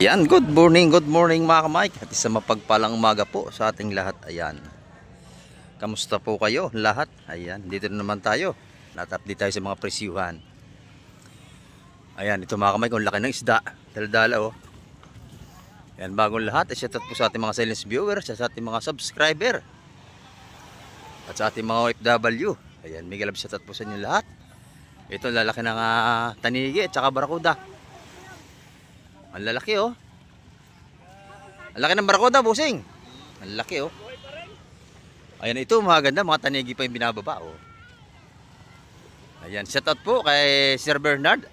Yan, good morning mga kamay. At isa mapagpalang umaga po sa ating lahat. Ayan. Kamusta po kayo lahat? Ayan, dito na naman tayo. Nat-update tayo sa mga presyuhan. Ayan, ito mga kamay, kung laki ng isda. Dala-dala oh. Ayan, bagong lahat. Shoutout po sa ating mga silent viewers, sa ating mga subscriber. At sa ating mga OFW. Ayan, may galab shoutout po sa inyo lahat. Ito, lalaki ng tanigi at saka barakuda. Ang lalaki oh. Ang laki ng barakuda, busing. Ang laki oh. Ayan, ito mga ganda, mga tanigi pa yung binababa oh. Ayan, shout out po kay Sir Bernard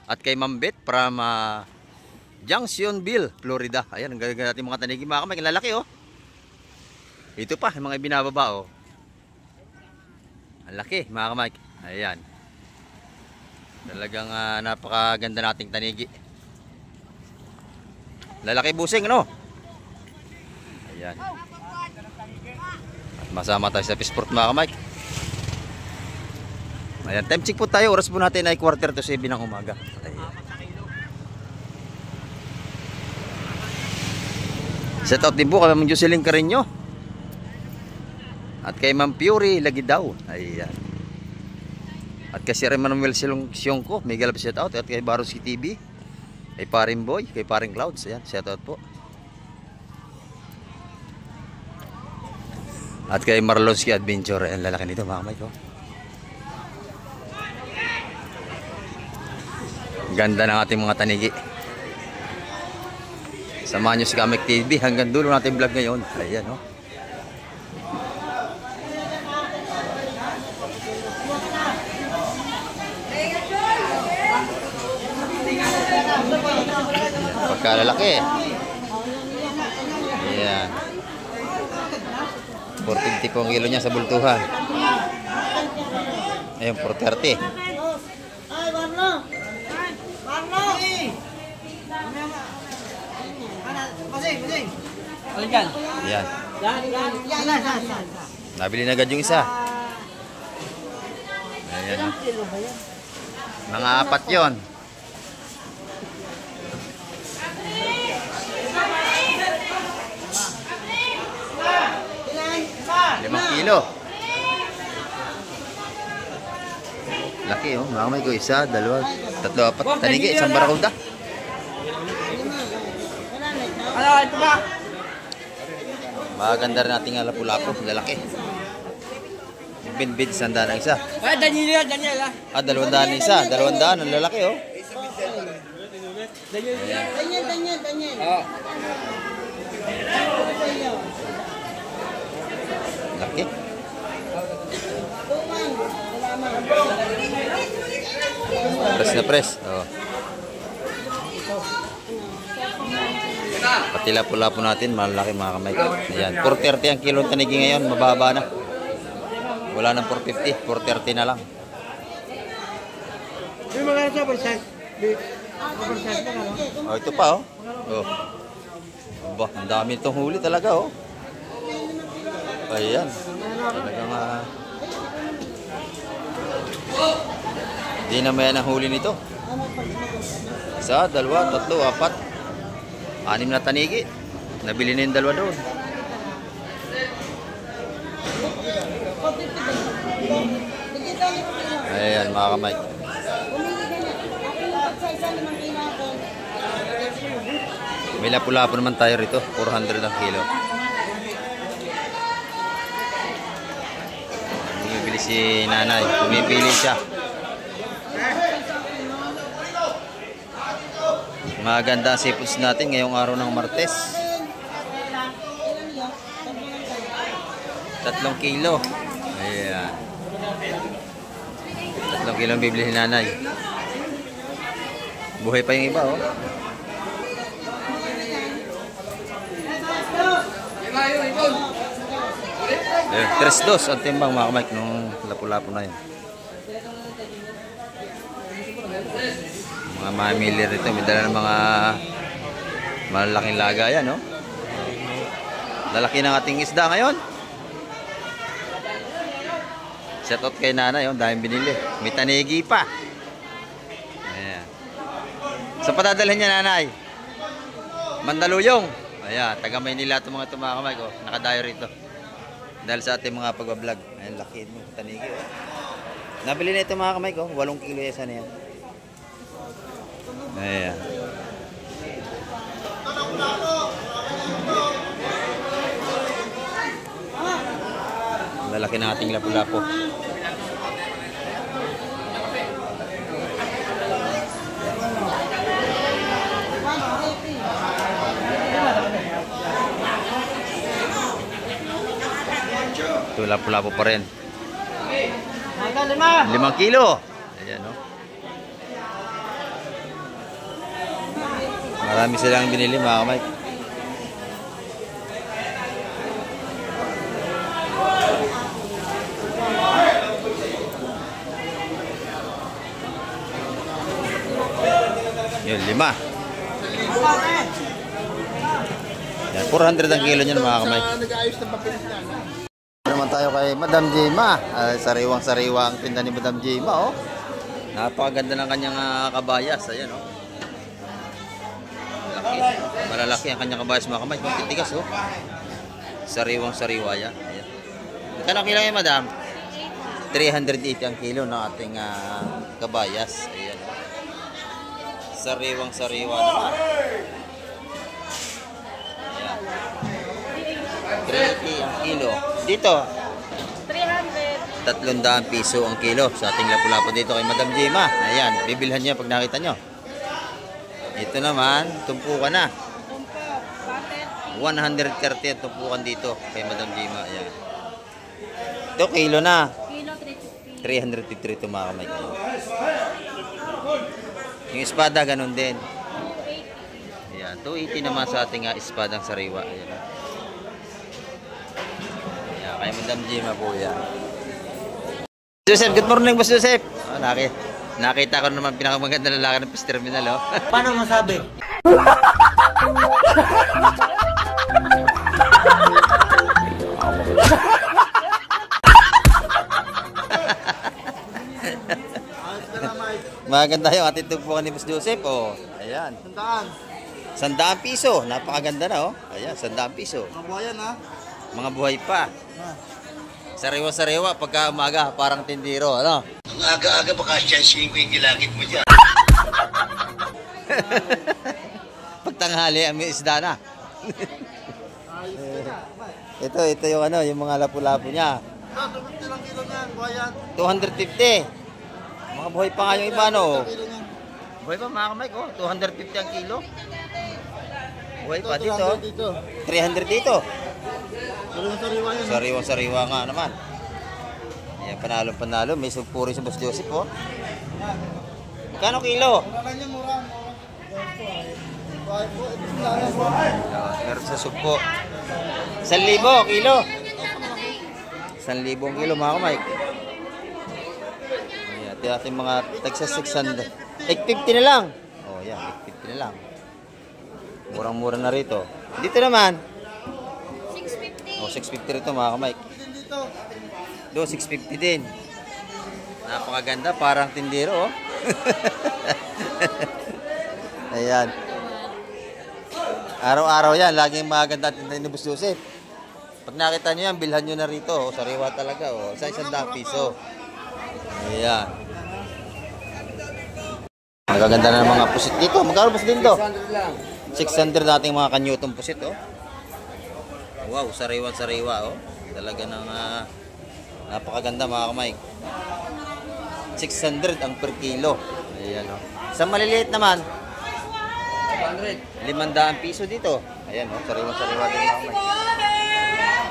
at kay Ma'am Beth from Jacksonville, Florida. Ayan, ang gaganda natin mga tanigi mga kamay. Ang lalaki oh. Ito pa, yung mga binababa oh. Ang laki mga kamay. Ayan. Talagang napakaganda nating tanigi. Lalaki busing no. Ayan. At masama tayo sa Fishport mga kamay. Ayan, time check po tayo. Oras po natin ay 6:45 ng umaga. Ayan. Shout out din po kay Ma'am Jocelyn Carreño at kay Ma'am Fury Lagidaw. Ayan. At kay Sir Emmanuel Siongko, may galap shout out. At kay Baruski TV, kay Paring Boy, kay Paring Clouds. Ayan, shout out po. At kay Marlonski Adventure. Ayan, lalaki nito mga kamay ko. Ganda ng ating mga tanigi. Samahan nyo si Kamek TV hanggang dulo natin vlog ngayon. Ayan o. Pagkalalaki. Ayan. 450 po ang kilo niya sa bultuhan. Ayun, 430. Ay, Barlo! Barlo! Basing! Alin dyan? Ayan. Yan. Nabili na agad yung isa. Ayan. Mga 4 yon. Limang kilo. Laki oh, mga kamay ko. 1, 2, 3, 4 tanigi, isang barakuda. Ano, ito ba? Maganda rin nating lapu-lapu, lalaki. Bin-bin, 100 ang isa. Ay, Daniel ah. 200 ang isa, 200 ang lalaki oh. Daniel. Oh. Laki. Press na press. Oh. Pati lapu-lapu natin, malaki mga kamay ko. Ayan, 430 ang kilong tanigi ngayon, mababa na. Wala nang 450, 430 na lang. Oh, ito pa oh. Oh. Aba, ang dami itong huli talaga oh. Ayan. Talagang di na may ang huli nito. 1, 2, 3, 4 6 na tanigi. Nabili na yung 2 doon. Ayan mga kamay. May lapu-lapu naman tayo rito. 400 ang kilo. Bumibili si nanay. Pumipili siya. Maganda ang seafoods natin ngayong araw ng Martes. 3 kilo. Ayan. 3 kilo ang bibili ni nanay. Buhay pa yung iba oh. Ayan, 3-2 ang timbang mga kamay nung lapu-lapu na yun. Mga mamili rito, may dala ng mga malalaking laga yan, no? Lalaki ng ating isda ngayon. Shoutout kay nanay, oh, dahil binili. May tanigi pa. Ayan. Sa patadalhin niya nanay? Mandaluyong. Ayan, taga Maynila itong mga tumakamay ko. Nakadayo rito. Dahil sa ating mga pag-vlog. Ayan, laki mo. Tanigi. Oh. Nabili na ito mga kamay ko. 8 kilo yan sana yan. Ayan. Lalaki na ating lapu-lapo. Ito lapu-lapo pa rin. 5 kilo. Ayan, no? Marami silang binili mga kamay. Yun, 5. Yan, 400 ang kilo niyan mga kamay. Naman tayo kay Madam Jema. Sariwang-sariwa ang tinda ni Madam Jema, oh. Napakaganda ng kanyang kabayas. Ayan, oh. Malaki. Malalaki ang kanyang kabayas mga kamay. Titigas, oh. Sariwang-sariwa yan. Ayan. Magkano kilo yan, Madam? 380 ang kilo ng ating kabayas. Ayan, oh. Sariwang-sariwa naman. Ayan. 380 ang kilo. Dito, 300 piso ang kilo sa ating lapu-lapu dito kay Madam Jema. Ayan, bibilhan niya pag nakita nyo. Ito naman, tumpukan na. 130 ang tumpukan dito kay Madam Jema. Ayan. Ito, kilo na. 353 ito mga kamay kayo. Yung espada, ganun din. Ayan, 280 naman sa ating espadang sariwa. Ayan. Ayan, kay Madam Jema po yan. Joseph, good morning, Boss Joseph. Oh, nakita ko naman pinakamaganda lalaki ng Post Terminal, oh. Paano masabi? Maganda yung ating tugpuan ni Boss Joseph, oh. Ayan. 100 piso. Napakaganda na, oh. Ayan, 100 piso. Mga buhayan, ha? Mga buhay pa. Sariwa-sariwa pagka umaga, parang tindiro, ano? Ang aga-aga baka siyansihin ko yung gilagit mo dyan. Pagtanghali, may isda na. ito yung ano, yung mga lapu-lapu niya. 250 lang kilo niyan, buhayan. 250. Mga buhay pa nga yung iba, no? Buhay pa mga kamay ko, 250 ang kilo. Buhay pa dito. 300 dito. Sariwa-sariwa yan. Sariwa-sariwa nga naman. Ayan, panalo-panalo. May sugpuri si Boss Joseph, oh. Magkano kilo? Mura niya, mura. Meron sa sugpo. 1,000 kilo. 1,000 kilo mga kamay. Ayan, ito ating mga tagsa 600. 850 na lang. Oh, yan, 850 na lang. Murang-mura na rito. Dito naman. 650. Oh, 650 rito mga kamay. Do 650 din. Napakaganda, parang tindero, oh. Ayan. Araw-araw yan, laging maganda tinda ni Boss Joseph. Pag nakita nyo yan, bilhan nyo na rito, oh. Sariwa talaga, oh. Sa 100 piso. Ayan. Magaganda na ng mga pusit dito. Magkano pusit din to? 600 nating mga kanyutong pusit, oh. Wow, sariwa-sariwa, oh. Talaga ng napakaganda mga kamay. 600 ang per kilo. Ayan, oh. Sa maliliit naman, 500 piso dito. Ayan, oh. Sariwa-sariwa din mga kamay.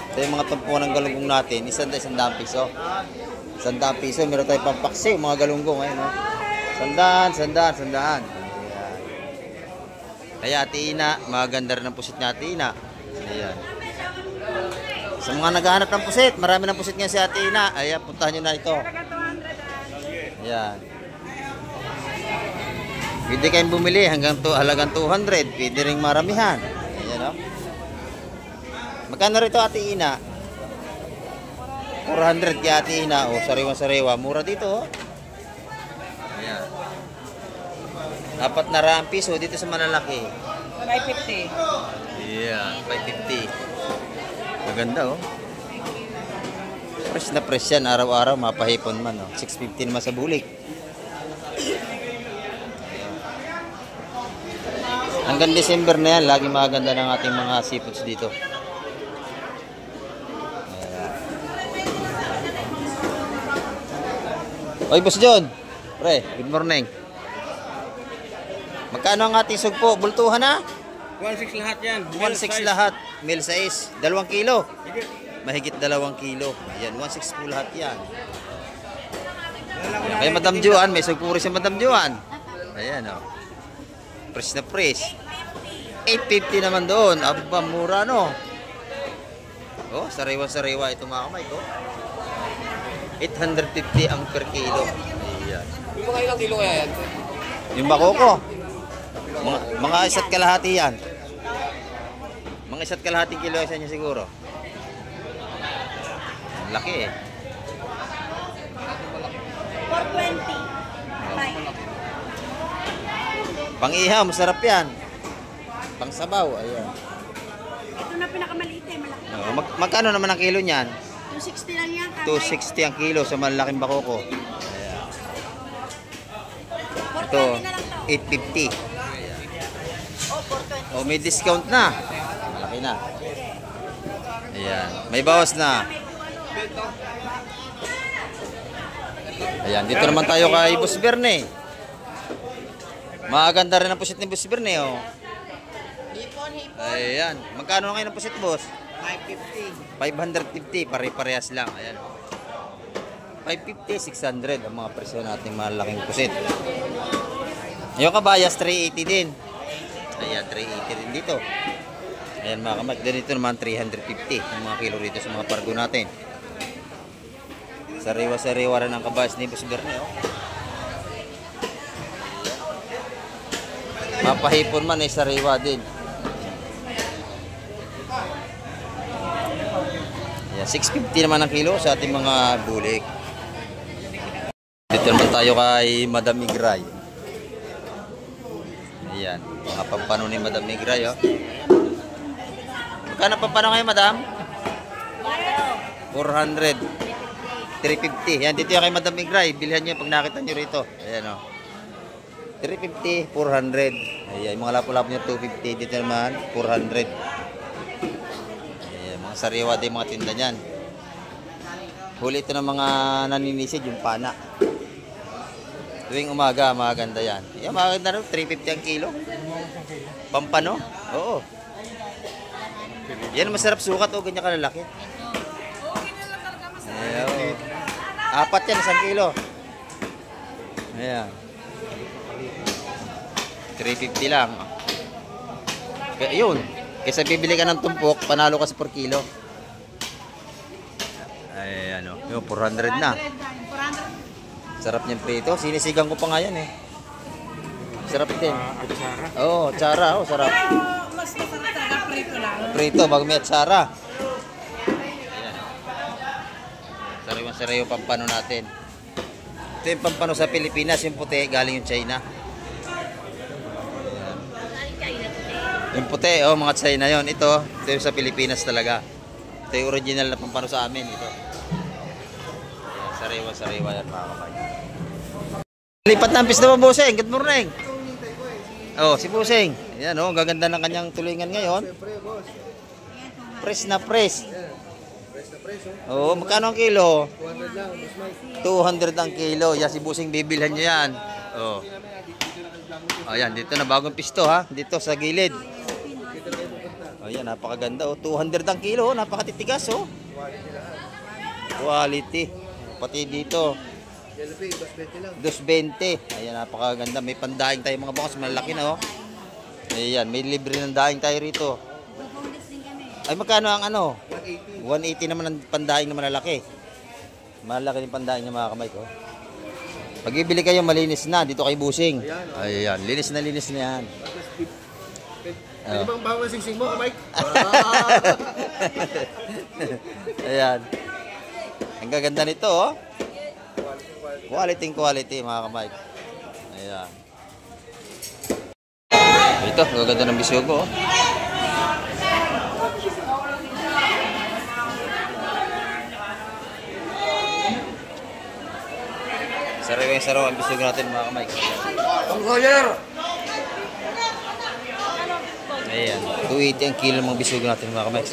Ito yung mga tumpuan ng galunggong natin. 100 piso. 100 piso. Meron tayong pampaksi, mga galunggong. Ayan, oh. 100. Ayan. Kaya Ate Ina, maganda rin ang pusit ni Ate Ina. Ayan. Sa mga naghahanap ng pusit, marami ng pusit nga si Ate Ina. Ayan, puntahan nyo na ito. Ayan. Pwede kayong bumili hanggang halagang 200. Pwede rin maramihan. Ayan, o. Magkano rito Ate Ina? 400 kay Ate Ina. O, sariwa-sariwa. Mura dito, o. Ayan. 400 piso dito sa malalaki. 550. Yeah, 550. Maganda oh. Fresh na fresh yan. Araw-araw mapahipon man oh. 650 naman sa bulik. Hanggang December na yan, lagi maganda ng ating mga seafoods dito. Oy, Boss John. Pre, good morning. Magkano ang ating sugpo? Bultuhan na? 1.6 lahat yan. 1.6 lahat. Meal size. 2 kilo. Mahigit 2 kilo. Ayan, 1.6 po lahat yan. Kaya Madam Juan, may sugpo rin si Madam Juan. Ayan o. Fresh na fresh. 850 naman doon. Aba, mura no. Oh, sariwa-sariwa ito mga kamay ko. 850 ang per kilo. Ayan. Yung mga ilang kilo kaya yan? Yung bakoko. Mga isa't kalahati yan. Mga isa't kalahating kilo isa niya siguro. Ang laki eh. 420. Pang-ihaw, masarap yan. Pang-sabaw, ayan. Ito na pinakamaliit eh, malaki. Oh, magkano naman ang kilo niyan? 260 lang yan. 260 ang kilo sa malaking bakoko. Ayan. Ito, 850. Oh, may discount na. Malaki na. Ayan, may bawas na. Ayan, dito naman tayo kay Boss Berne. Maganda rin ang pusit ni Boss Berne, oh. Ayan, magkano ngayon ang pusit, boss? 550. 550, pare-parehas lang. Ayan. 550, 600 ang mga presyo natin malaking pusit. Yung kabayas, 380 din. Ayan, 380 din dito. Ayan mga kamag, dito naman 350 ang mga kilo rito sa mga pargo natin. Sariwa-sariwa rin ang kabayas ni Boss Berne, oh. Mapahipon man ay sariwa din. Ayan, 650 naman ang kilo sa ating mga bulik. Dito naman tayo kay Madam Migray. Ayan, mga pampano ni Madam Migray, oh. Magkano pampano ngayon, Madam? 400. 350. Yan, dito yung kay Madam Migray. Bilhan nyo pag nakita nyo rito. Ayan, oh. 350, 400. Ayan, yung mga lapo-lapo nyo, 250. Dito naman, 400. Ayan, mga sariwa din mga tinda nyan. Huli ito ng mga naninisid, yung pana. Tuwing umaga, maganda yan. Ayan, maganda rin, 350 ang kilo. Pampano? Oo. Yan, masarap sukat, o, ganyan kalalaki. Ayan, oh. 4 yan, 1 kilo. Ayan. 350 lang. Kaya yun, kaysa bibili ka ng tumpok, panalo ka sa per kilo. Ay ano, yung 400 na. Sarap niyan prito, sinisigang ko pa nga yan eh. Sarap din. Oo, atsara, oh, sarap. Mas masarap talaga prito lang. Prito, bago may atsara. Ayan. Sariwa-sariwa yung pampano natin. Ito yung pampano sa Pilipinas, yung puti, galing yung China. Yung puti, oh, mga China yon. Ito yung sa Pilipinas talaga. Ito yung original na pampano sa amin. Ito. Sariwa-sariwa yan mga kapay. Lipat na ang pista mo, Buseng. Good morning. Oh, si Buseng. Ayan, oh, gaganda ng kanyang tulingan ngayon. Fresh na fresh. Oh, magkano ang kilo? 200 lang. 200 ang kilo. Yan, si Buseng bibilhan niya yan. Oh. Ayan, dito na bagong pisto ha. Dito sa gilid. Ayan, napakaganda oh. 200 ang kilo, napakatitigas oh. Quality. Pati dito. 220. Ayan, napakaganda. May pandaing tayo mga bangos, malaki na oh. Ayan, may libre ng daing tayo rito. Ay, magkano ang ano? 180 naman ang pandaing na malalaki. Malaki yung pandaing ng mga kamay ko. Pag ibili kayo, malinis na. Dito kay Busing. Ayan, linis na yan. Pwede bang bawal singsing mo, Mike? Ayan. Ang gaganda nito, oh. Quality mga kamay. Ayan. Ito, gaganda ng bisugo. Oh. Saraw ang bisugo natin mga kamay. Ayan, 280 ang kilo ng mga bisugo natin mga kamay.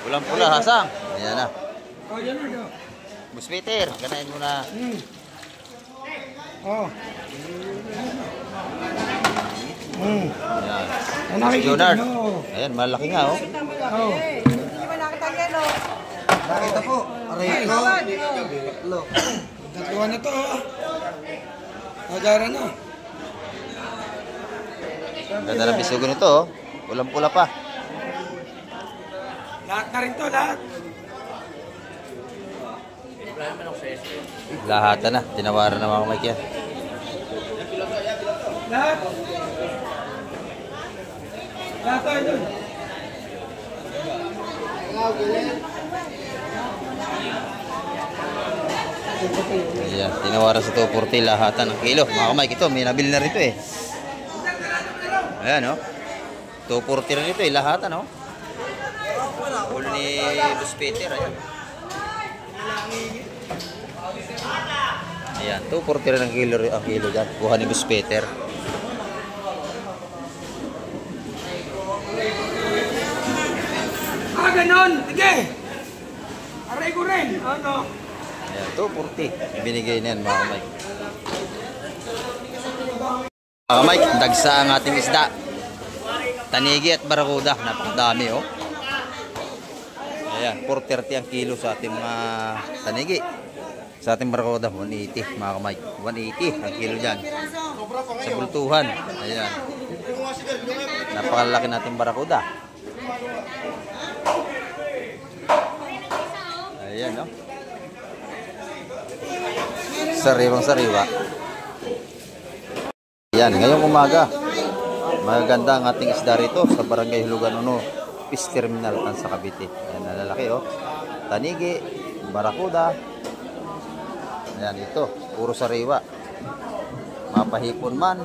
Pulang-pula, hasang. Ayan na. Bus Peter, ganahin mo na. Ayan. Bus Jonard. Ayan, malaki nga oh. Nakita po. Aray ko. Tatlo. Tatluan na to. Nagara na. Ganda ng bisugo nito oh. Pulang-pula pa. Lahat na rin to, lahat. Lahat na. Tinawaran na mga Mike yan. Lahat. Lahat tayo dun. Ayan, tinawaran sa 240 lahatan ng kilo. Mga Mike, ito may nabili na rito eh. Ayan oh. 240 rin ito eh, lahatan oh. Full ni Bus Peter, ayan. Ayan, 240 rin ang kilo dyan. Buha ni Bus Peter. Ganon. Sige. Aray ko rin. Ano? Ayan, 240. Binigay niyan mga Mike. Mga Mike, dagsa ang ating isda. Tanigi at barakuda. Napakadami oh. Ayan, 430 ang kilo sa ating mga tanigi. Sa ating barakuda, 180 mga Mike. 180 ang kilo dyan. Sa bultuhan. Ayan. Napakalaki natin barakuda. Ayan no. Sariwang-sariwa. Ayan, ngayong umaga. Maganda ang ating isda rito sa Barangay Hulugan 1, Fish Terminal, sa Cavite. Ayan, nalalaki oh. Tanigi, barakuda. Ayan, ito. Puro sariwa. Mapahipon man.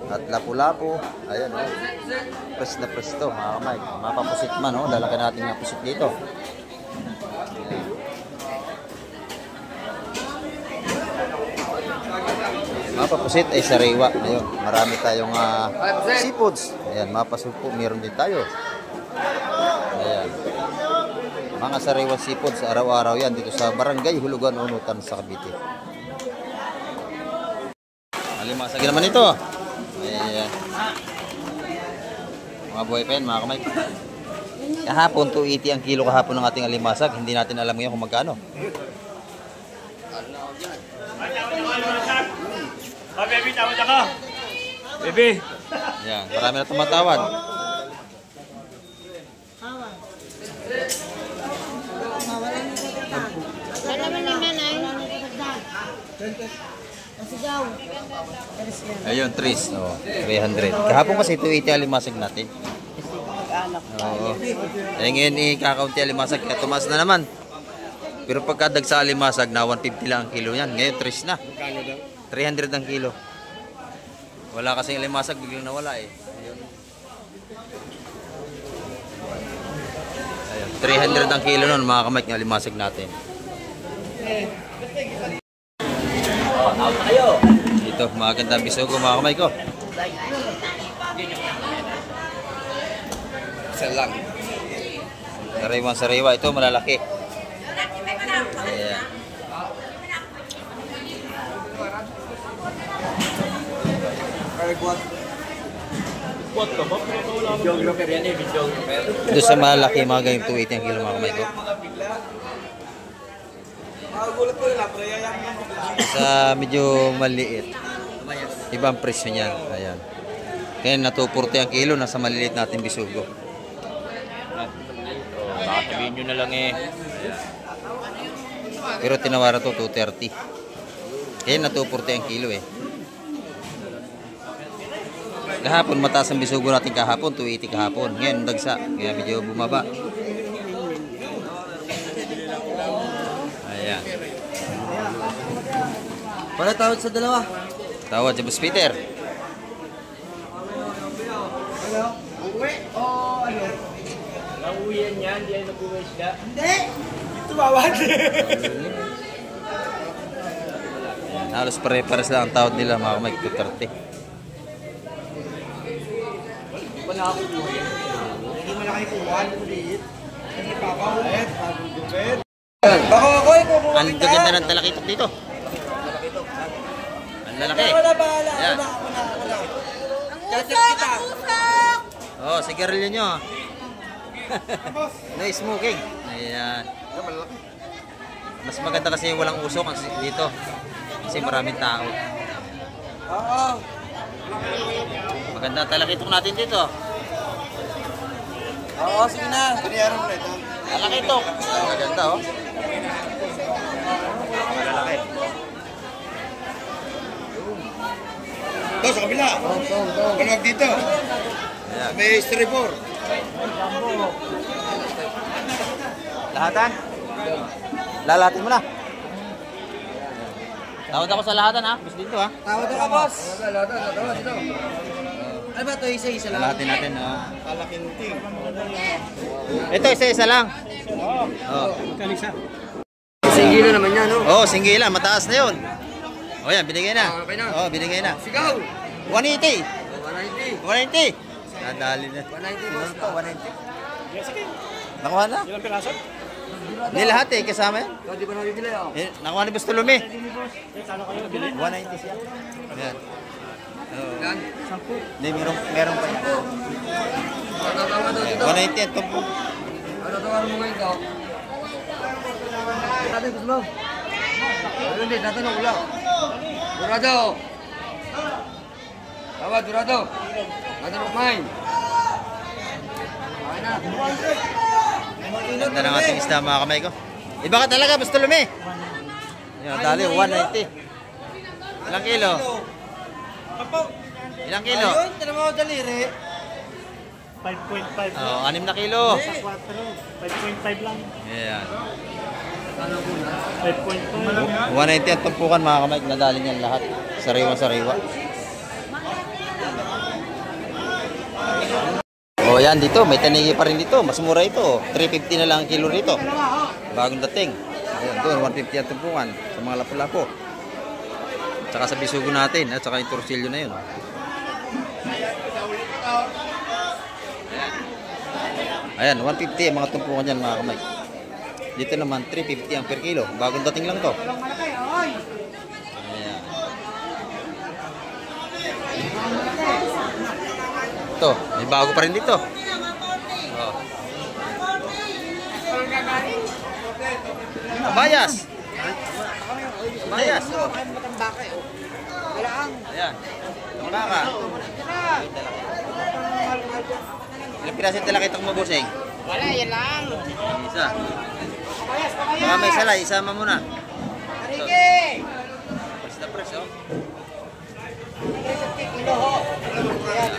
At lapu-lapu. Ayan oh. Press na press to mga kamay. Mapapusit man oh. Lalaki natin yung pusit dito. Mapapusit ay sariwa. Ayun, marami tayong seafoods. Ayan, mapasupo, meron din tayo. Ayan. Mga sariwa seafoods, araw-araw yan dito sa Barangay Hulugan 1, sa Cavite. Alimasag naman ito. Ayan. Mga buhay pa yan, mga kamay. Kahapon, 280 ang kilo kahapon ng ating alimasag. Hindi natin alam ngayon kung magkano. Oh, baby, tawad ako. Baby. Yan, marami na tumatawad. Ano naman yung nanay? Ayun, Tris. Oh, 300. Kahapon kasi 280 alimasag natin. Oo. Eh, ngayon ikakaunti alimasag, kaya tumaas na naman. Pero pagkadag sa alimasag na 150 lang ang kilo yan. Ngayon, Tris na. 300 ang kilo. Wala kasing alimasag, biglang nawala eh. Ayun. 300 ang kilo nun, mga kamay, ng alimasag natin. Ito, magandang bisugo, mga kamay ko. Isa lang. Sariwa, ito malalaki. Ayan. Ito sa malaki, mga ganyan 280 ang kilo, mga kamay ko. Sa medyo maliit, ibang presyo niyan. Ayan. Kaya na 240 ang kilo, nasa maliliit natin bisugo. Baka sabihin nyo na lang eh. Pero tinawaran to 230. Kaya na 240 ang kilo eh. Kahapon mataas ang bisugo natin kahapon, 280 kahapon. Ngayon dagsa, kaya medyo bumaba. Wala tawad sa dalawa. Tawad si Boss Peter. Nauwian yan, di ay nag-uwi sila. Halos pare-pares lang ang tawad nila mga kamay, 230. Baka ako ay kukuha Ang gaganda ng talakitok dito. Ang lalaki. Ayan. Oh, sigarilyo nyo. No smoking. Ayan. Mas maganda kasi walang usok dito. Kasi maraming tao. Oo. Maganda ang talakitok natin dito. Oo, sige na. Pinayaran mo na ito. Talakitok. Maganda oh. Lalaki. Ito, sa kabila. Maluwag dito. Ayan. May stripper. Lahatan? Lalahatin mo na. Tawad ako sa lahatan ha. Gusto dito ha. Tawad ka, boss. Ano ba ito? Isa-isa lang. Lalahatin natin. Ito isa-isa lang. Oh. Sige na naman yan, no? Oh, singgila. Mataas na yun. Oh yan, binigay na. Okay na. Oh, binigay na. Sigaw! 180. 190. 190. Nadali na. 190, boss. 190. Nakuha na. Ilang piraso? Hindi lahat eh, kasama yan. Di ba nabibili, oh? Nakuha ni Bustulumi. Kano kayo nabili? 190 siya. Ayan. Oh. Yan. Hindi, meron pa yan. Tatawa daw dito. 190 ito po. Ano tawaran mo ngayon ka? Tatay, gusto mo? Ayun din, tatanong ko lang. Durado! Tawad, Durado! Tatanong ko mine. Okay na. Ganda ng ating isda mga kamay ko. Iba ka talaga, Bustulumi. Yan, dali, 190. Ilang kilo? Ilang kilo? Ayun, tanong mo daliri. 5.5. Oh, 6 na kilo. 5.5 lang. Ayan. 5.5. 190 ang tumpukan mga kamay. Nadali niyan lahat. Sariwa-sariwa. Oh, yan dito. May tanigi pa rin dito. Mas mura ito. 350 na lang ang kilo rito. Bagong dating. Ayan, doon. 150 ang tumpukan. Sa mga lapu-lapo. Tsaka sa bisugo natin. At saka yung torsilyo na yun. Ayan, 150 ang mga tumpukan dyan mga kamay. Dito naman 350 ang per kilo. Bagong dating lang to. Ayan. Ito, may bago pa rin dito. Oh. Bayas. Bayas. Oh. Ayan. Baka. Ilang piraso yung talakitang mo, bossing? Wala, yan lang. Isa. Baka may salay, isama mo na. Marike! Press na press, oh.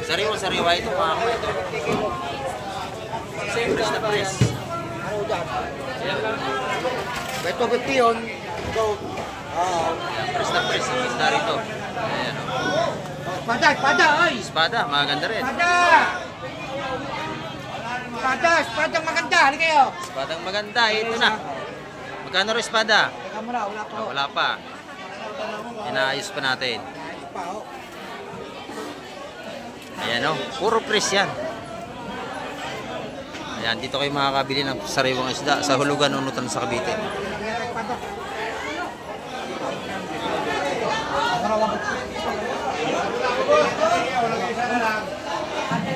Sariwa-sariwa ito, mga kamay ito. Press na press. Beto 50 yun. Ayan, press na press. Ang isda rito. Ayan, oh. Espada, ay! Espada, maganda rin. Espadang maganda, halika kayo. Espadang maganda, ito na. Magkano rin espada? Teka mo na, wala pa. Wala pa. Inaayos pa natin. Ayan o, puro press yan. Ayan, dito kayo makakabili ng sariwang isda sa Hulugan, Unutan sa Cavite.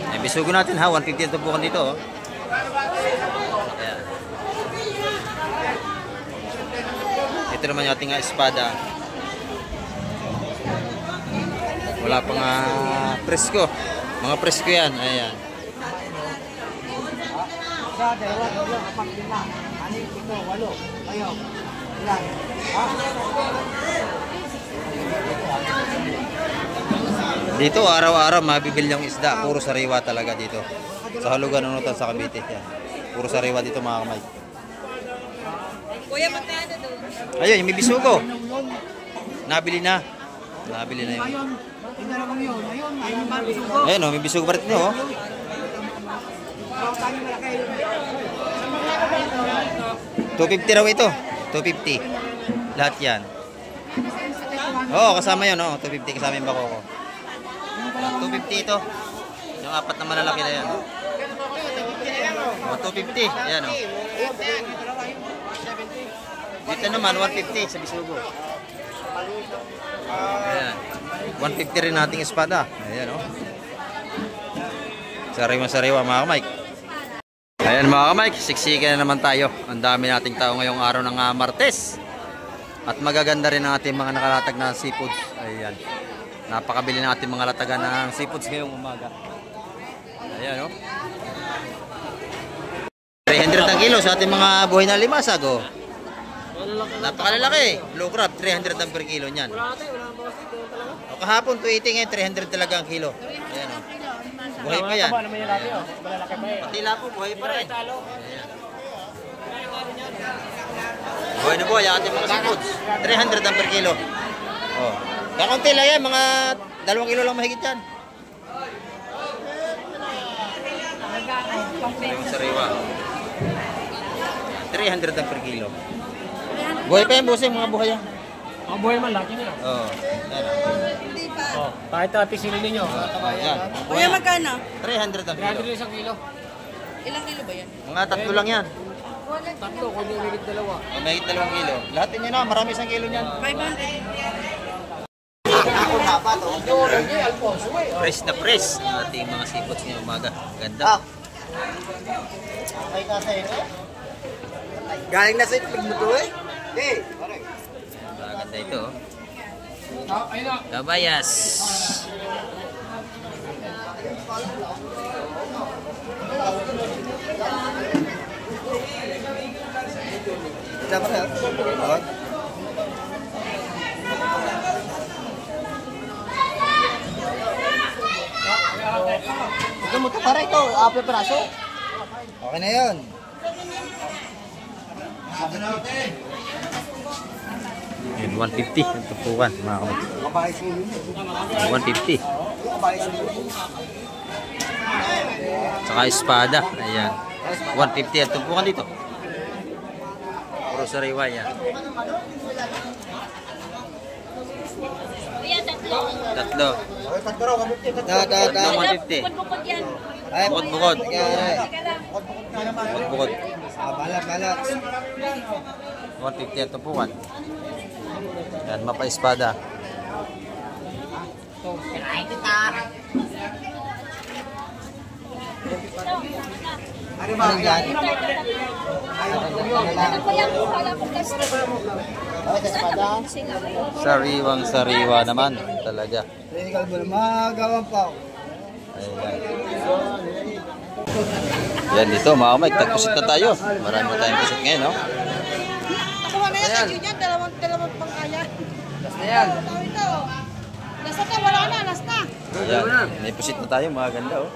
Ayan, bisugo natin ha, 150 ang tumpukan dito. Oh. Ayan. Ito naman yung ating espada. Wala pang presko. Mga presko yan. Ayan. Dito araw-araw mabibil yung isda. Puro sariwa talaga dito. Sa Hulugan, Unutan sa Cavite. Yan. Puro sariwa dito mga kamay. Kuya, magkano doon? Ayun, yung may bisugo. Nabili na. Nabili na yun. Ayun, yung dalawang yun. Ayun, ayun ba? Bisugo. Ayun oh, may bisugo pa rin nyo oh. Tayo malaki. 250 raw ito. 250. Lahat yan. Oo, kasama yun oh. 250 kasama yung bako ko. 250 ito. Yung apat na malalaki na yan. Oh, 250. Ayan oh. Dito naman 150 sa bisugo. Ayan. 150 rin nating espada. Ayan oh. Sariwa-sariwa mga kamay. Ayan mga kamay, siksikan na naman tayo. Ang dami nating tao ngayong araw ng Martes. At magaganda rin ang ating mga nakalatag na seafoods. Ayan. Napakabili ng ating mga latagan ng seafoods ngayong umaga. Ayan oh. 300 ang kilo sa ating mga buhay na limasag oh. Napakalalaki. Blue crab, 300 ang per kilo niyan. O kahapon 280 ngayon, 300 talaga ang kilo. Ayan o. Buhay pa yan. Patila po, buhay pa rin. Ayan. Buhay na buhay ang ating mga seafoods. 300 ang per kilo. O. Kakunti lang yan, mga 2 kilo lang mahigit yan. Yung sariwa. 300 ang per kilo. Buhay pa yan, busay, mga buhay yan. Ang buhay man, laki na. Oo. Oh, kahit pisili ninyo. Ayan. Kuya, magkano? 300 ang kilo. 300 isang kilo. Ilang kilo ba yan? Mga 3 lang yan. Tatlo, kung yung higit dalawa. O, may 2 kilo. Lahat nyo na, marami isang kilo niyan. 500. Fresh na fresh ang ating mga seafoods ngayong umaga. Ganda. Galing na sa itlog mo to eh. Hey, Ganda ito. Kabayas. dapat na. Ito mo ito, para ito. Apo praso. Okay na yun. Yun, 150 ang tupukan, mga kamay. 150. Saka espada. Ayan. 150 ang tupukan dito. Puro sariwa yan. Tatlo. Tatlong 150. Ay, Bukod-bukod. Bukod-bukod. Balat. 150 ang tupukan. Yan, mapa-espada. Ano ba yan? Sariwang sariwa naman talaga. Technical mo na magawan pa ako. Ayan. Yan dito mga kamay, tagpusit na tayo. Marami na tayong pusit ngayon, no? Nakuha na yan sa Junior, dalawang pangkayan. Last na yan. Ito. Last na, wala na, last na. Ayan, may pusit na tayo, mga ganda, oh.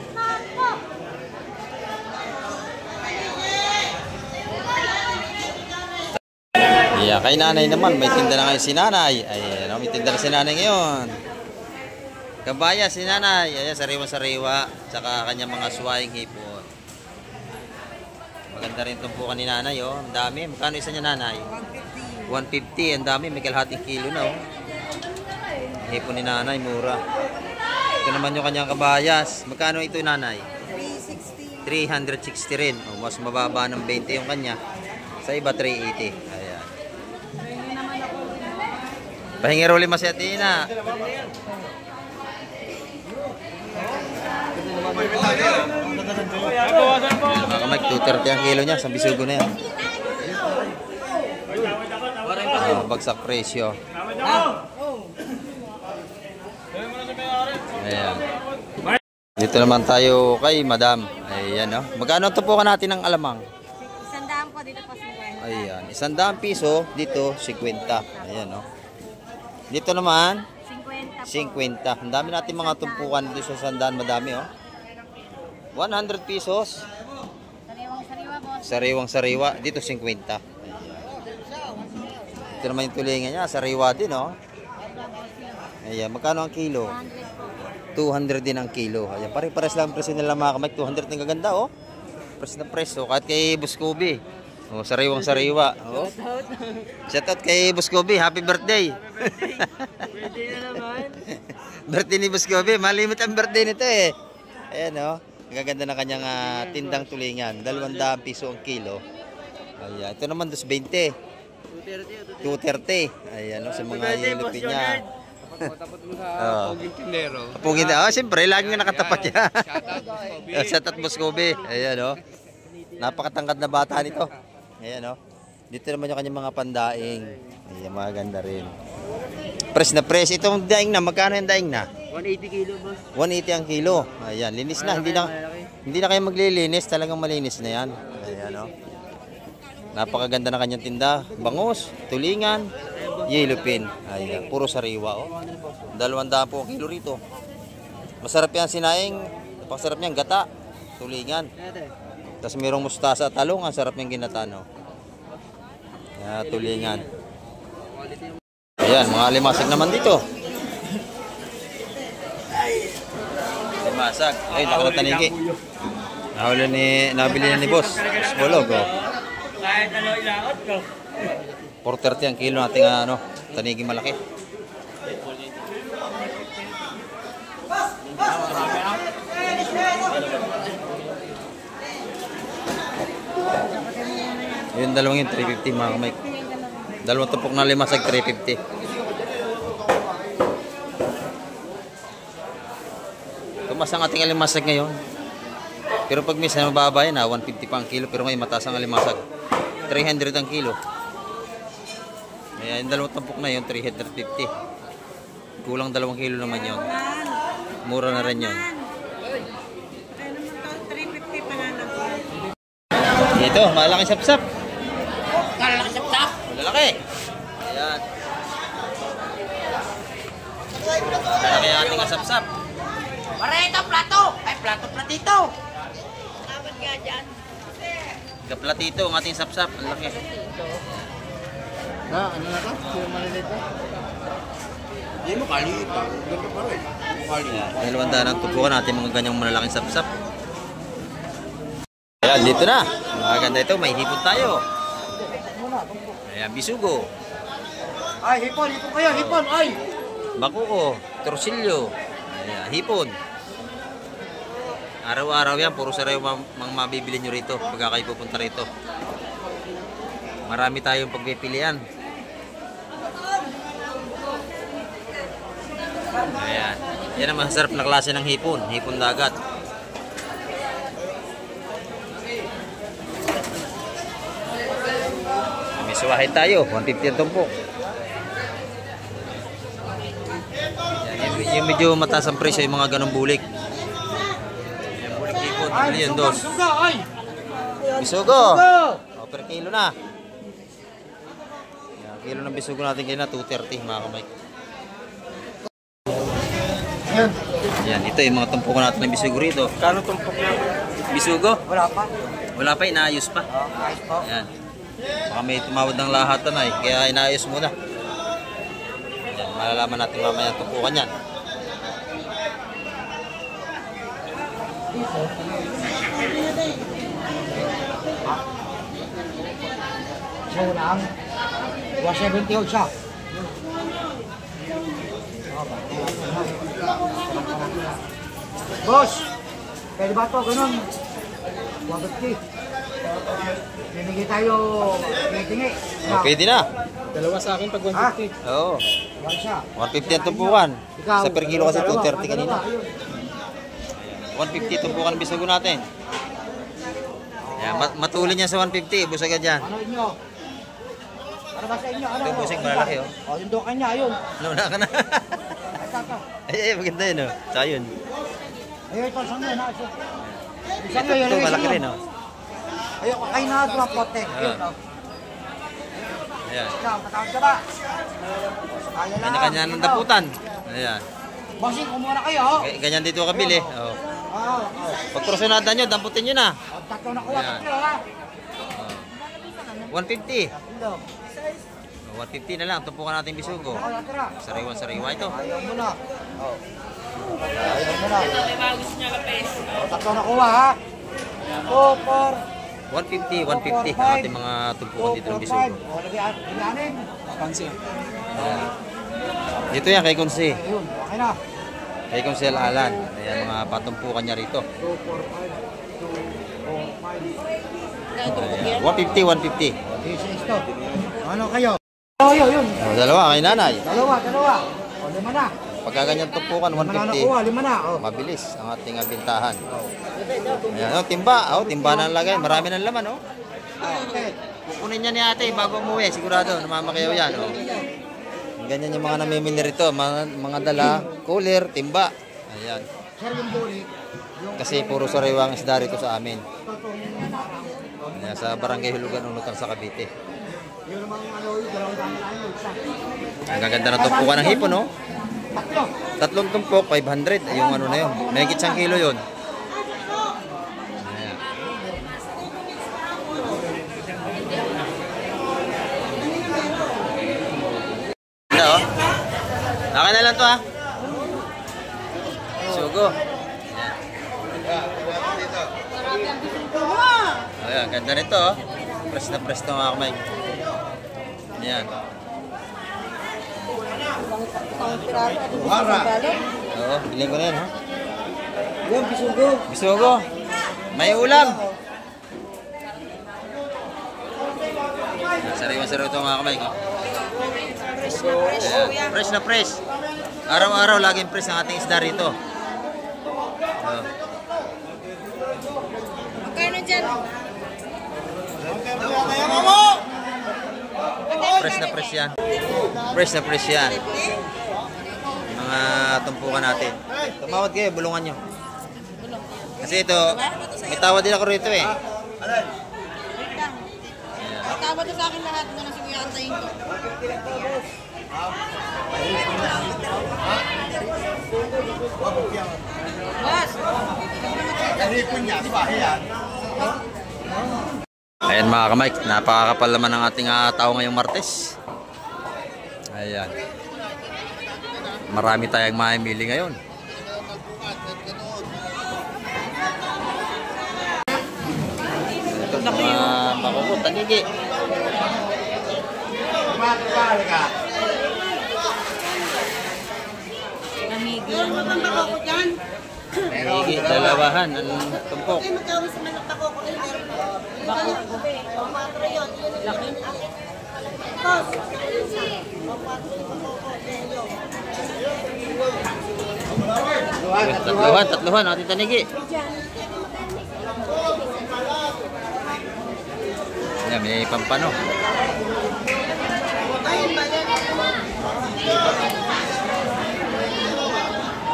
Yeah, kay nanay naman, may tinda na ngayon si nanay. Ayan, may tinda na si nanay ngayon. Kabaya si nanay. Ayan, sariwa-sariwa. Tsaka kanyang mga suwaying hipon. Maganda rin tumpukan ni nanay, oh. Ang dami. Magkano isa niya nanay? 150. Ang dami. May kalahating kilo na, oh. Hipon ni nanay, mura. Ito naman yung kanyang kabayas. Magkano ito nanay? 360. 360 rin. Oh, mas mababa ng 20 yung kanya. Sa iba, 380. Ayan. Pahingi rin mas Atina. Mga kamay, 230 ang kilo niya. Sa bisugo na yan. Bagsak presyo. Ayan. Dito naman tayo kay Madam. Ayan, no? Magkano tupukan natin ng alamang? 100 po dito po 50. Ayan. 100 piso. Dito, 50. Ayan, no? Dito naman, 50 po. 50. Ang dami natin mga tumpukan dito sa 100. Madami, oh. 100 pesos. Sariwang-sariwa po. Sariwang-sariwa. Dito, 50. Ayan. Ito naman yung tulingan niya. Sariwa din, oh. Ayan, magkano ang kilo? 200 din ang kilo. Ayan, pare-pares lang ang presyo nila mga kamay. 200 ng gaganda, oh. Pres na preso. Kahit kay Buscoby. Oh, sariwang sariwa. Oh. Shoutout kay Buscoby. Happy birthday. Birthday na naman. Birthday ni Buscoby. Malimit ang birthday nito eh. Ayan, oh. Ang gaganda ng kanyang tindang tulingan. 200 piso ang kilo. Ayan, ito naman 220. 230. Ayan, oh, sa mga yelupin niya. Tapat mo sa Poging Tindero. Pugin na. Siyempre, lagi nga nakatapat yan. Shoutout Buscoby. Ayan, oh. Napakatangkad na bata nito. Ayan, oh. Dito naman yung kanyang mga pandaing. Ayan, maganda rin. Press na press. Itong daing na, magkano yung daing na? 180 kilo, boss. 180 ang kilo. Ayan, linis na. Hindi na kayo maglilinis. Talagang malinis na yan. Ayan, oh. Napakaganda na kanyang tinda. Bangus, tulingan, yellow pin. Ayan, puro sariwa, oh. 200 po ang kilo rito. Masarap yan sinaing. Napakasarap niyan, gata, tulingan. Tapos mayroong mustasa at talong. Ang sarap niyang ginata, no? Ayan, tulingan. Ayan, mga limasag naman dito. Limasag. Ay, nakatanigi. Nabili na ni boss. Bulog, oh. Kahit ano ilaot ko. 430 ang kilo nating ano, tanigi malaki. Yung dalawang yun, 350 mga kamay. Dalawang tupok na limasag, 350. Tumas ang ating alimasag ngayon. Pero pag minsan mababa yan, 150 pa ang kilo. Pero ngayon mataas ang alimasag, 300 ang kilo. Ayan, yung dalawang tampok na yun, 350. Kulang 2 kilo naman yun. Mura na rin yun. Kaya naman to, 350 pa na lang. Ito, malaking sapsap. Kalaki sapsap. Malalaki. Ayan. Malalaki ang ating sapsap. Pareto, plato. Ay, plato-platito. Dapat nga dyan. Kaplatito ang ating sapsap. Ang laki. Ano na to? Yung maliliit na? Hindi mo kaliit. Ganito pa rin. Ayan, dalawang daan ang tubukan natin mga ganyang malalaking sapsap. Ayan, dito na. Maganda ito, may hipon tayo. Ayan, bisugo. Ay, hipon kayo, hipon, ay! Bakuo, torsilyo. Ayan, hipon. Araw-araw yan, puro sarayo mga mabibili nyo rito pagka kayo pupunta rito. Marami tayong pagpipilian. Ayan. Yan ang masarap na klase ng hipon. Hipon dagat. May suwahin tayo. 150 ang tumpok. Yung medyo mataas ang presyo yung mga ganong bulik. Yung bulik hipon. Bili yun, dos. Ay! Bisugo! O, per kilo na. Yan, kilo ng bisugo natin kayo na 230 mga kamay. Yan, ito yung mga tumpukan natin ng bisugo rito. Kano tumpok na? Bisugo? Wala pa. Wala pa, inaayos pa. Ayos po. Yan. Baka may tumawad ng lahatan na eh, kaya inaayos muna. Yan, malalaman natin mamaya ang tumpukan yan. So lang. 170 siya. Boss! Pwede ba ito? Ganun. 150. Binigay tayo tingi. O, pwede na. Dalawa sa akin pag 150. Oo. Wala siya. 150 ang tumpukan. Ikaw, Sa per kilo kasi dalawa. 230 kanina. Ayun. 150 tumpukan ng bisugo natin. Yan, matulin niya sa 150. Busag ka dyan. Ano inyo? Ano ba sa inyo? Ano? Ito yung busing malalaki, oh. O, yung dokan niya, ayun. Nauna ka na. Ito. Ay, maganda yun, oh. Tsaka yun. Ayun, ito, saan yun? Ito malaki rin, oh. Ayun, kayo na ito ang pote. Ayun, oh. Ayan. Ikaw, matawag ka ba? Kaya lang. Kanya-kanya ng daputan. Ayan. Bossing, kumuna kayo, oh. Ganyan dito kabili. Oh. Oo. Pag kursunada nyo, damputin nyo na. Tatlo na kuha, Ayan. tatlo, ha? 150. Tatlo. 150 na lang. Tumpukan natin bisugo. Sariwa-sariwa ito. Ayaw mo na. Oh. Ayaw mo na. Tatlo na kuha ha. 2, 4, 150 ang ating mga tumpukan dito ng bisugo. O, lagyanin. Pansin. Dito yan kay Konsi. Ayun, okay na. Kay Konsel Alan. Ayan mga patumpukan niya rito. 2, 4, 5, 2, 4, 5. Ayan. 150. This to. Ano kayo? Oh, yun. Oh, dalawa kay nanay. Dalawa. O, 5 na. Pagka ganyan tumpukan, 5 na 150. nakuha, 5 na. O. Mabilis ang ating bintahan. Ayan, oh, timba. Oh, timba na lagay. Marami ng laman, oh. Okay. Kukunin niya ni ate bago umuwi. Sigurado, namamakayaw yan, oh. Ganyan yung mga namimili rito. Mga dala, cooler, timba. Ayan. Sir, yung buli. Kasi puro sariwang isda rito sa amin. Ayan, sa barangay Hulugan, Unutan sa Cavite. Yun namang ano, yung 200 na yun. Isa. Ang gaganda na tumpukan ng hipon, no? Tatlo. Tatlong tumpok, 500. Yung ano na yun. Mahigit 1 kilo yun. Ayan. Ano, oh? Akin na lang to, ha? Sugo. Ayan, ganda nito, oh. Press na press to, mga kamay. Ayan. Oo, bilhin ko na yan, ha? Yung bisugo. Bisugo. May ulam. Sariwa-sariwa ito, mga kamay ko. Ayan, fresh na fresh. Araw-araw laging fresh ang ating isda rito. Oh. Magkano dyan? Fresh na fresh yan. Fresh na fresh yan. Mga tumpukan natin. Tumawad kayo, bulungan nyo. Kasi ito, may tawad din ako rito eh. Tama to sa akin lahat. Ito na sige antayin ko. Boss! Ayan mga kamay, napakakapal naman ng ating tao ngayong Martes. Ayan. Marami tayong mamimili ngayon. Ito mga makukot, tanigi. Meron mo bang bako ko dyan? Tanigi, dalawahan, ang tumpok. Okay, magkawin sa manok bako ko. Meron mo. Bako ko. Patro yun. Laki. Boss. Tatluhan, ating tanigi. Ayan, may pampano.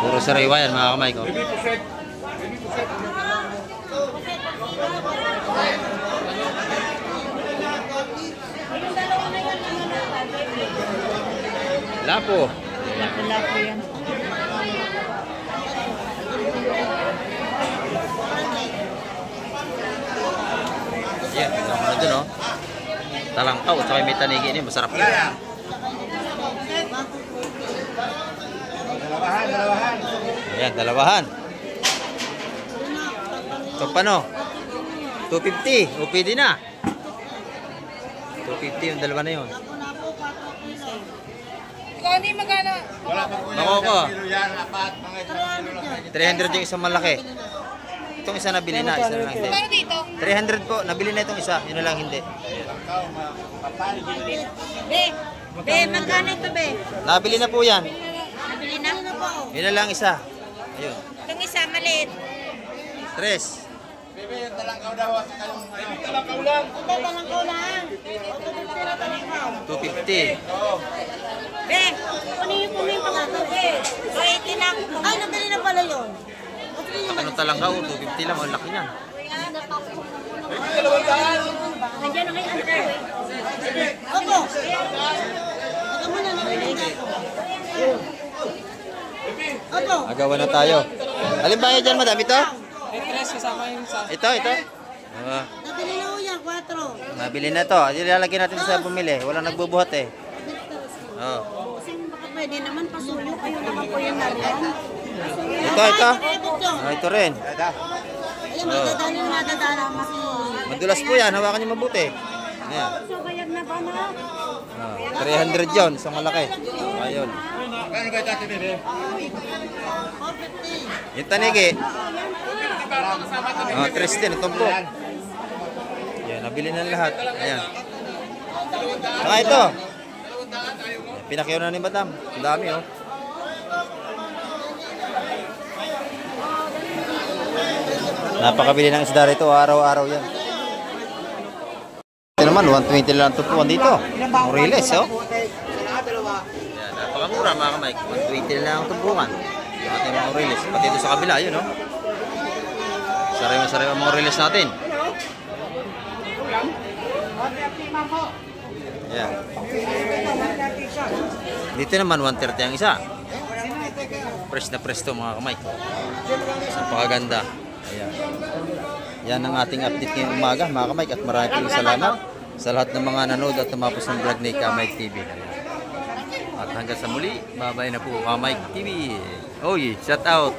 Puro sariwa yan mga kamay ko. Lapo. Lapo yan. Yan, ako na dun oh. Talangkaw, at saka may tanigi ini, masarap yun. Ayan, dalawahan. Ito paano? 250, o pwede na. 250 yung dalawa na yun. Ikaw hindi magana. Nako ko. 300 yung isang malaki. Itong isa nabili na, isa na lang hindi. Magkano dito? 300 po, nabili na itong isa, yun na lang hindi. Be, magkano ito be? Nabili na po yan. Nabili na? Yun na lang isa. Ayun. Itong isa maliit. 3. Hindi, talangkaw lang. 250. Be, ano yung pumipang ako be? Ay, tinak. Ay, nabili na pala yun. Ano talangkaw, 250 lang, ang laki niyan. Nandiyan na kayo, ano kayo eh? Opo. Ito muna, nabili na ako. Opo. Agawan na tayo. Alin ba dyan, madam? Ito? Ito. Nabili na ho yan, 4. Nabili na to. Ilalagay natin sa bumili. Walang nagbubuhat eh. Oh. Bossing, baka pwede naman pasuyo. Kayo naman po yung nariyan. Ito. Ito rin. Ayan, madadala kasi. Madulas po yan. Hawakan niyo mabuti. Ayan. So, bayag na ba na? 300 yun. Isang malaki. Ayun. Yung tanigi. Tristan, itong po. Yan, nabili na lahat. Ayan. Saka ito. Pinakyaw na ni Madam. Ang dami, oh. Napakabili ng isda rito. Araw-araw yan. Ito naman, 120 lang tutuan dito. Moriles, oh. Yan, napakamura mga kamay. 120 lang ang tubukan. Ating mga Moriles. Pati ito sa kabila, yun, oh. Sariwa-sariwa mga Moriles natin. Yan. Dito naman, 130 ang isa. Fresh na fresh to mga kamay. Napakaganda. Ayan. Yan ang ating update ngayong umaga mga kamay. At maraming salamat sa lahat ng mga nanood at tumapos ng vlog ni Kamay TV. At hanggang sa muli, bye-bye na po Kamay TV. Oy, shout out.